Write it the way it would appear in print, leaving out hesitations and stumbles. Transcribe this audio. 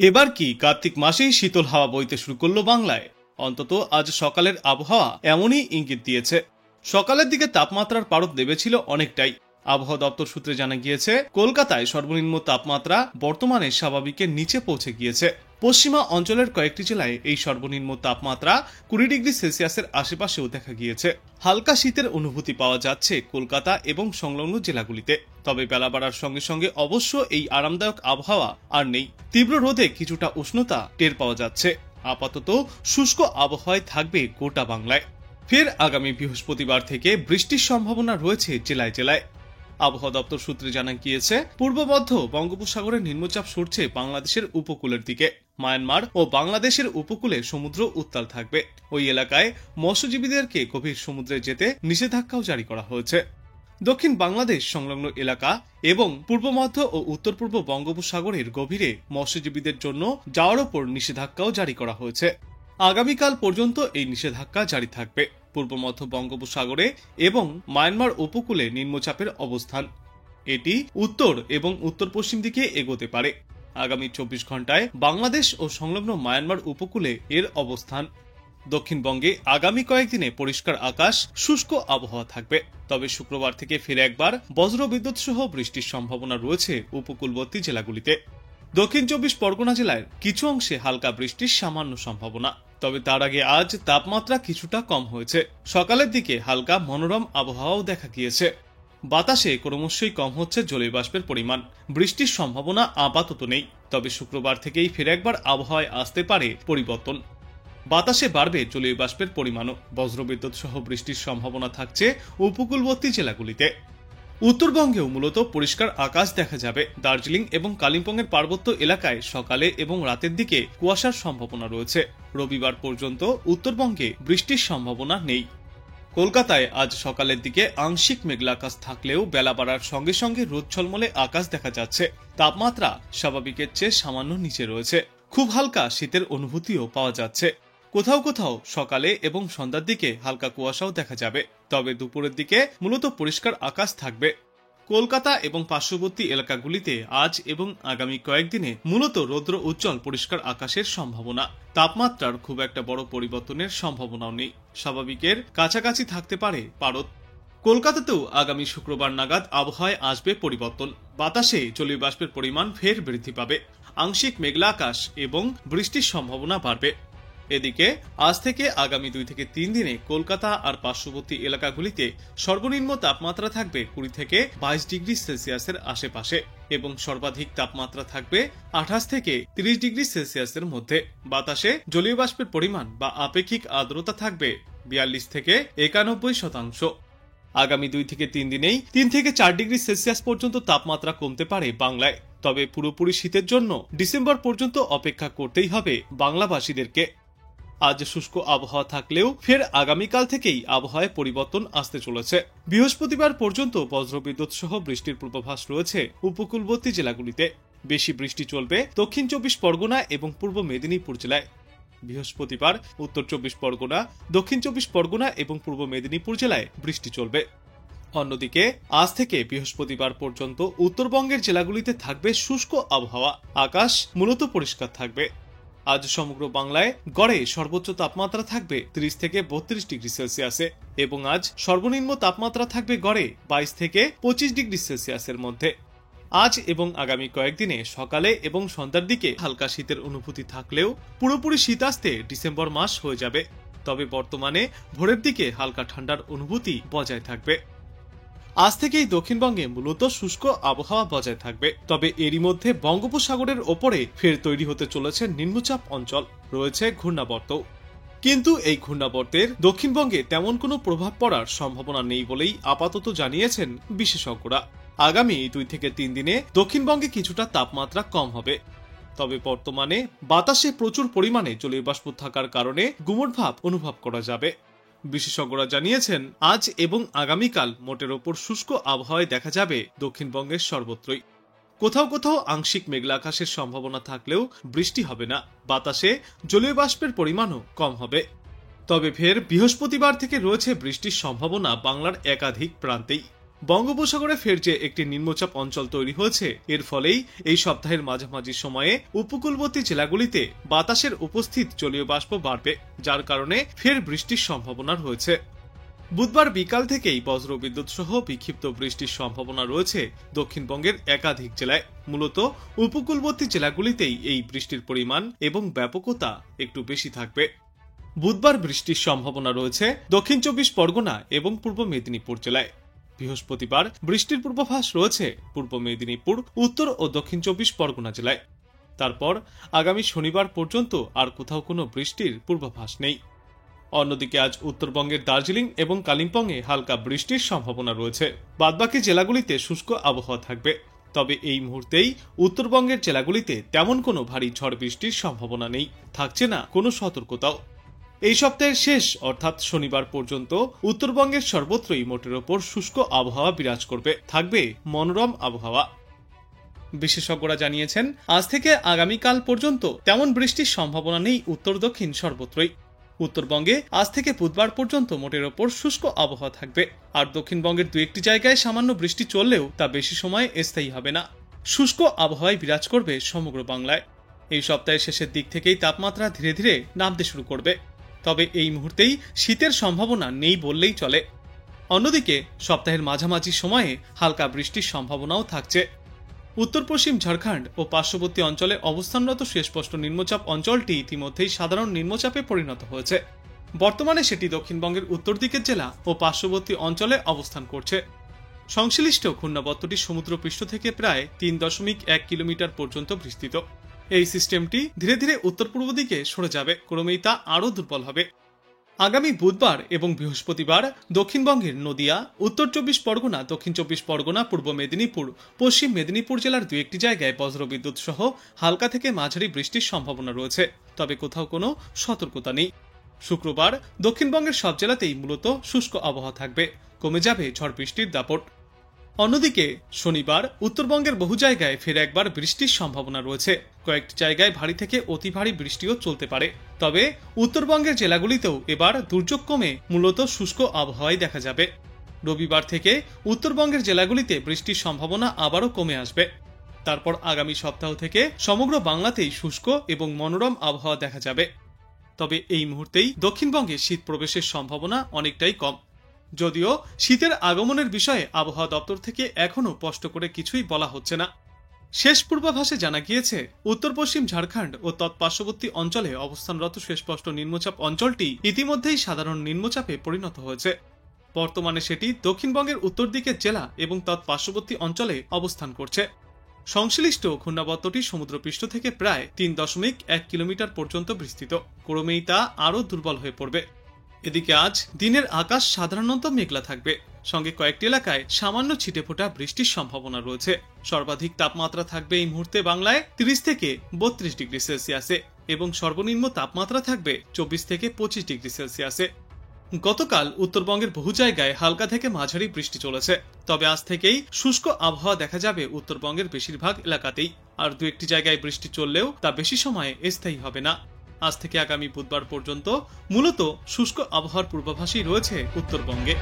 এবার কি কার্তিক মাসেই শীতল হাওয়া বইতে শুরু করলো বাংলায়? অন্তত আজ সকালের আবহাওয়া এমনই ইঙ্গিত দিয়েছে। সকালের দিকে তাপমাত্রার পারদ নেমেছিল অনেকটাই। আবহাওয়া দপ্তর সূত্রে জানা গিয়েছে, কলকাতায় সর্বনিম্ন তাপমাত্রা বর্তমানে স্বাভাবিকের নিচে পৌঁছে গিয়েছে। পশ্চিমা অঞ্চলের কয়েকটি জেলায় এই সর্বনিম্ন তাপমাত্রা 20 ডিগ্রি সেলসিয়াসের আশেপাশেও দেখা গিয়েছে। হালকা শীতের অনুভূতি পাওয়া যাচ্ছে কলকাতা এবং সংলগ্ন জেলাগুলিতে। তবে বেলা বাড়ার সঙ্গে সঙ্গে অবশ্য এই আরামদায়ক আবহাওয়া আর নেই। তীব্র রোদে কিছুটা উষ্ণতা টের পাওয়া যাচ্ছে। আপাতত শুষ্ক আবহাওয়ায় থাকবে গোটা বাংলায়। ফের আগামী বৃহস্পতিবার থেকে বৃষ্টির সম্ভাবনা রয়েছে জেলায় জেলায়। আবহাওয়া দপ্তর সূত্রে জানা গিয়েছে, পূর্ব মধ্য বঙ্গোপসাগরের নিম্নচাপ সরছে বাংলাদেশের উপকূলের দিকে। মায়ানমার ও বাংলাদেশের উপকূলে সমুদ্র উত্তাল থাকবে। ওই এলাকায় মৎস্যজীবীদেরকে গভীর সমুদ্রে যেতে নিষেধাজ্ঞাও জারি করা হয়েছে। দক্ষিণ বাংলাদেশ সংলগ্ন এলাকা এবং পূর্ব মধ্য ও উত্তর পূর্ব বঙ্গোপসাগরের গভীরে মৎস্যজীবীদের জন্য যাওয়ার ওপর নিষেধাজ্ঞাও জারি করা হয়েছে। আগামীকাল পর্যন্ত এই নিষেধাজ্ঞা জারি থাকবে। পূর্ব মধ্য বঙ্গোপসাগরে এবং মায়ানমার উপকূলে নিম্নচাপের অবস্থান। এটি উত্তর এবং উত্তর পশ্চিম দিকে এগোতে পারে। আগামী 24 ঘন্টায় বাংলাদেশ ও সংলগ্ন মায়ানমার উপকূলে এর অবস্থান। দক্ষিণবঙ্গে আগামী কয়েকদিনে পরিষ্কার আকাশ, শুষ্ক আবহাওয়া থাকবে। তবে শুক্রবার থেকে ফিরে একবার বজ্রবিদ্যুৎ সহ বৃষ্টির সম্ভাবনা রয়েছে উপকূলবর্তী জেলাগুলিতে। দক্ষিণ 24 পরগনা জেলার কিছু অংশে হালকা বৃষ্টির সামান্য সম্ভাবনা। তবে তার আগে আজ তাপমাত্রা কিছুটা কম হয়েছে। সকালের দিকে হালকা মনোরম আবহাওয়াও দেখা গিয়েছে। বাতাসে ক্রমশই কম হচ্ছে জলীয় বাষ্পের পরিমাণ। বৃষ্টির সম্ভাবনা আপাতত নেই। তবে শুক্রবার থেকেই ফিরে একবার আবহাওয়ায় আসতে পারে পরিবর্তন। বাতাসে বাড়বে জলীয় বাষ্পের পরিমাণও। বজ্রবিদ্যুৎ সহ বৃষ্টির সম্ভাবনা থাকছে উপকূলবর্তী জেলাগুলিতে। উত্তরবঙ্গেও মূলত পরিষ্কার আকাশ দেখা যাবে। দার্জিলিং এবং কালিম্পংয়ের পার্বত্য এলাকায় সকালে এবং রাতের দিকে কুয়াশার সম্ভাবনা রয়েছে। রবিবার পর্যন্ত উত্তরবঙ্গে বৃষ্টির সম্ভাবনা নেই। কলকাতায় আজ সকালের দিকে আংশিক মেঘলা আকাশ থাকলেও বেলা বাড়ার সঙ্গে সঙ্গে রোদ ঝলমলে আকাশ দেখা যাচ্ছে। তাপমাত্রা স্বাভাবিকের চেয়ে সামান্য নিচে রয়েছে। খুব হালকা শীতের অনুভূতিও পাওয়া যাচ্ছে। কোথাও কোথাও সকালে এবং সন্ধ্যার দিকে হালকা কুয়াশাও দেখা যাবে। তবে দুপুরের দিকে মূলত পরিষ্কার আকাশ থাকবে। কলকাতা এবং পার্শ্ববর্তী এলাকাগুলিতে আজ এবং আগামী কয়েকদিনে মূলত রৌদ্র উজ্জ্বল পরিষ্কার আকাশের সম্ভাবনা। তাপমাত্রার খুব একটা বড় পরিবর্তনের সম্ভাবনাও নেই। স্বাভাবিকের কাছাকাছি থাকতে পারে পারদ। কলকাতাতেও আগামী শুক্রবার নাগাদ আবহাওয়ায় আসবে পরিবর্তন। বাতাসে জলীয় বাষ্পের পরিমাণ ফের বৃদ্ধি পাবে। আংশিক মেঘলা আকাশ এবং বৃষ্টির সম্ভাবনা বাড়বে। এদিকে আজ থেকে আগামী 2 থেকে 3 দিনে কলকাতা আর পার্শ্ববর্তী এলাকাগুলিতে সর্বনিম্ন তাপমাত্রা থাকবে 20 থেকে 22 ডিগ্রি সেলসিয়াসের আশেপাশে এবং সর্বাধিক তাপমাত্রা থাকবে 28 থেকে 30 ডিগ্রি সেলসিয়াসের মধ্যে। বাতাসে জলীয় বাষ্পের পরিমাণ বা আপেক্ষিক আর্দ্রতা থাকবে 42 থেকে 91%। আগামী 2 থেকে 3 দিনেই 3 থেকে 4 ডিগ্রি সেলসিয়াস পর্যন্ত তাপমাত্রা কমতে পারে বাংলায়। তবে পুরোপুরি শীতের জন্য ডিসেম্বর পর্যন্ত অপেক্ষা করতেই হবে বাংলাবাসীদেরকে। আজ শুষ্ক আবহাওয়া থাকলেও ফের আগামীকাল থেকেই আবহাওয়ায় পরিবর্তন আসতে চলেছে। বৃহস্পতিবার পর্যন্ত বজ্রবিদ্যুৎ সহ বৃষ্টির পূর্বাভাস রয়েছে উপকূলবর্তী জেলাগুলিতে। বেশি বৃষ্টি চলবে দক্ষিণ 24 পরগনা এবং পূর্ব মেদিনীপুর জেলায়। বৃহস্পতিবার উত্তর 24 পরগনা, দক্ষিণ 24 পরগনা এবং পূর্ব মেদিনীপুর জেলায় বৃষ্টি চলবে। অন্যদিকে আজ থেকে বৃহস্পতিবার পর্যন্ত উত্তরবঙ্গের জেলাগুলিতে থাকবে শুষ্ক আবহাওয়া। আকাশ মূলত পরিষ্কার থাকবে। আজ সমগ্র বাংলায় গড়ে সর্বোচ্চ তাপমাত্রা থাকবে 30 থেকে 32 ডিগ্রি সেলসিয়াসে এবং আজ সর্বনিম্ন তাপমাত্রা থাকবে গড়ে 22 থেকে 25 ডিগ্রি সেলসিয়াসের মধ্যে। আজ এবং আগামী কয়েকদিনে সকালে এবং সন্ধ্যার দিকে হালকা শীতের অনুভূতি থাকলেও পুরোপুরি শীত আসতে ডিসেম্বর মাস হয়ে যাবে। তবে বর্তমানে ভোরের দিকে হালকা ঠান্ডার অনুভূতি বজায় থাকবে। আজ থেকেই দক্ষিণবঙ্গে মূলত শুষ্ক আবহাওয়া বজায় থাকবে। তবে এরই মধ্যে বঙ্গোপসাগরের ওপরে ফের তৈরি হতে চলেছে নিম্নচাপ অঞ্চল, রয়েছে ঘূর্ণাবর্ত। কিন্তু এই ঘূর্ণাবর্তের দক্ষিণবঙ্গে তেমন কোনো প্রভাব পড়ার সম্ভাবনা নেই বলেই আপাতত জানিয়েছেন বিশেষজ্ঞরা। আগামী 2 থেকে 3 দিনে দক্ষিণবঙ্গে কিছুটা তাপমাত্রা কম হবে। তবে বর্তমানে বাতাসে প্রচুর পরিমাণে জলীয় বাষ্প থাকার কারণে গুমোট ভাব অনুভব করা যাবে। বিশেষজ্ঞরা জানিয়েছেন, আজ এবং আগামীকাল মোটের ওপর শুষ্ক আবহাওয়ায় দেখা যাবে দক্ষিণবঙ্গের সর্বত্রই। কোথাও কোথাও আংশিক মেঘলা আকাশের সম্ভাবনা থাকলেও বৃষ্টি হবে না। বাতাসে জলীয় বাষ্পের পরিমাণও কম হবে। তবে ফের বৃহস্পতিবার থেকে রয়েছে বৃষ্টির সম্ভাবনা বাংলার একাধিক প্রান্তেই। বঙ্গোপসাগরে ফের যে একটি নিম্নচাপ অঞ্চল তৈরি হয়েছে, এর ফলেই এই সপ্তাহের মাঝামাঝি সময়ে উপকূলবর্তী জেলাগুলিতে বাতাসের উপস্থিত জলীয় বাষ্প বাড়বে, যার কারণে ফের বৃষ্টির সম্ভাবনা রয়েছে। বুধবার বিকাল থেকেই বজ্রবিদ্যুৎ সহ বিক্ষিপ্ত বৃষ্টির সম্ভাবনা রয়েছে দক্ষিণবঙ্গের একাধিক জেলায়। মূলত উপকূলবর্তী জেলাগুলিতেই এই বৃষ্টির পরিমাণ এবং ব্যাপকতা একটু বেশি থাকবে। বুধবার বৃষ্টির সম্ভাবনা রয়েছে দক্ষিণ 24 পরগনা এবং পূর্ব মেদিনীপুর জেলায়। বৃহস্পতিবার বৃষ্টির পূর্বাভাস রয়েছে পূর্ব মেদিনীপুর, উত্তর ও দক্ষিণ 24 পরগনা জেলায়। তারপর আগামী শনিবার পর্যন্ত আর কোথাও কোনো বৃষ্টির পূর্বাভাস নেই। অন্যদিকে আজ উত্তরবঙ্গের দার্জিলিং এবং কালিম্পংয়ে হালকা বৃষ্টির সম্ভাবনা রয়েছে। বাদবাকি জেলাগুলিতে শুষ্ক আবহাওয়া থাকবে। তবে এই মুহূর্তেই উত্তরবঙ্গের জেলাগুলিতে তেমন কোনো ভারী ঝড় বৃষ্টির সম্ভাবনা নেই, থাকছে না কোনো সতর্কতাও। এই সপ্তাহের শেষ অর্থাৎ শনিবার পর্যন্ত উত্তরবঙ্গের সর্বত্রই মোটের ওপর শুষ্ক আবহাওয়া বিরাজ করবে, থাকবে মনোরম আবহাওয়া। বিশেষজ্ঞরা জানিয়েছেন, আজ থেকে আগামীকাল পর্যন্ত তেমন বৃষ্টির সম্ভাবনা নেই উত্তর দক্ষিণ সর্বত্রই। উত্তরবঙ্গে আজ থেকে বুধবার পর্যন্ত মোটের ওপর শুষ্ক আবহাওয়া থাকবে, আর দক্ষিণবঙ্গের দু একটি জায়গায় সামান্য বৃষ্টি চললেও তা বেশি সময় স্থায়ী হবে না। শুষ্ক আবহাওয়ায় বিরাজ করবে সমগ্র বাংলায়। এই সপ্তাহের শেষের দিক থেকেই তাপমাত্রা ধীরে ধীরে নামতে শুরু করবে। তবে এই মুহূর্তেই শীতের সম্ভাবনা নেই বললেই চলে। অন্যদিকে সপ্তাহের মাঝামাঝি সময়ে হালকা বৃষ্টির সম্ভাবনাও থাকছে। উত্তর পশ্চিম ঝাড়খণ্ড ও পার্শ্ববর্তী অঞ্চলে অবস্থানরত সুস্পষ্ট নিম্নচাপ অঞ্চলটি ইতিমধ্যেই সাধারণ নিম্নচাপে পরিণত হয়েছে। বর্তমানে সেটি দক্ষিণবঙ্গের উত্তর দিকের জেলা ও পার্শ্ববর্তী অঞ্চলে অবস্থান করছে। সংশ্লিষ্ট ঘূর্ণাবর্তটি সমুদ্রপৃষ্ঠ থেকে প্রায় 3.1 কিলোমিটার পর্যন্ত বিস্তৃত। এই সিস্টেমটি ধীরে ধীরে উত্তর পূর্ব দিকে সরে যাবে, ক্রমেই তা আরও দুর্বল হবে। আগামী বুধবার এবং বৃহস্পতিবার দক্ষিণবঙ্গের নদিয়া, উত্তর 24 পরগনা, দক্ষিণ 24 পরগনা, পূর্ব মেদিনীপুর, পশ্চিম মেদিনীপুর জেলার দু একটি জায়গায় বজ্রবিদ্যুৎ সহ হালকা থেকে মাঝারি বৃষ্টির সম্ভাবনা রয়েছে, তবে কোথাও কোনো সতর্কতা নেই। শুক্রবার দক্ষিণবঙ্গের সব জেলাতেই মূলত শুষ্ক আবহাওয়া থাকবে, কমে যাবে ঝড় বৃষ্টির দাপট। অন্যদিকে শনিবার উত্তরবঙ্গের বহু জায়গায় ফের একবার বৃষ্টির সম্ভাবনা রয়েছে। কয়েকটি জায়গায় ভারী থেকে অতি ভারী বৃষ্টিও চলতে পারে। তবে উত্তরবঙ্গের জেলাগুলিতেও এবার দুর্যোগ কমে মূলত শুষ্ক আবহাওয়াই দেখা যাবে। রবিবার থেকে উত্তরবঙ্গের জেলাগুলিতে বৃষ্টির সম্ভাবনা আবারও কমে আসবে। তারপর আগামী সপ্তাহ থেকে সমগ্র বাংলাতেই শুষ্ক এবং মনোরম আবহাওয়া দেখা যাবে। তবে এই মুহূর্তেই দক্ষিণবঙ্গে শীত প্রবেশের সম্ভাবনা অনেকটাই কম। যদিও শীতের আগমনের বিষয়ে আবহাওয়া দপ্তর থেকে এখনও স্পষ্ট করে কিছুই বলা হচ্ছে না। শেষ পূর্বাভাসে জানা গিয়েছে, উত্তর পশ্চিম ঝাড়খণ্ড ও তৎপার্শ্ববর্তী অঞ্চলে অবস্থানরত সুস্পষ্ট নিম্নচাপ অঞ্চলটি ইতিমধ্যেই সাধারণ নিম্নচাপে পরিণত হয়েছে। বর্তমানে সেটি দক্ষিণবঙ্গের উত্তর দিকের জেলা এবং তৎপার্শ্ববর্তী অঞ্চলে অবস্থান করছে। সংশ্লিষ্ট ঘূর্ণাবর্তটি সমুদ্রপৃষ্ঠ থেকে প্রায় 3.1 কিলোমিটার পর্যন্ত বিস্তৃত, ক্রমেই তা আরও দুর্বল হয়ে পড়বে। এদিকে আজ দিনের আকাশ সাধারণত মেঘলা থাকবে, সঙ্গে কয়েকটি এলাকায় সামান্য ছিটেফোঁটা বৃষ্টির সম্ভাবনা রয়েছে। সর্বাধিক তাপমাত্রা থাকবে এই মুহূর্তে বাংলায় 30 থেকে 32 ডিগ্রি সেলসিয়াসে এবং সর্বনিম্ন তাপমাত্রা থাকবে 24 থেকে 25 ডিগ্রি সেলসিয়াসে। গতকাল উত্তরবঙ্গের বহু জায়গায় হালকা থেকে মাঝারি বৃষ্টি চলেছে, তবে আজ থেকেই শুষ্ক আবহাওয়া দেখা যাবে উত্তরবঙ্গের বেশিরভাগ এলাকাতেই। আর দু একটি জায়গায় বৃষ্টি চললেও তা বেশি সময়ে স্থায়ী হবে না। আজ থেকে আগামী বুধবার পর্যন্ত মূলত শুষ্ক আবহাওয়ার পূর্বাভাসই রয়েছে উত্তরবঙ্গে।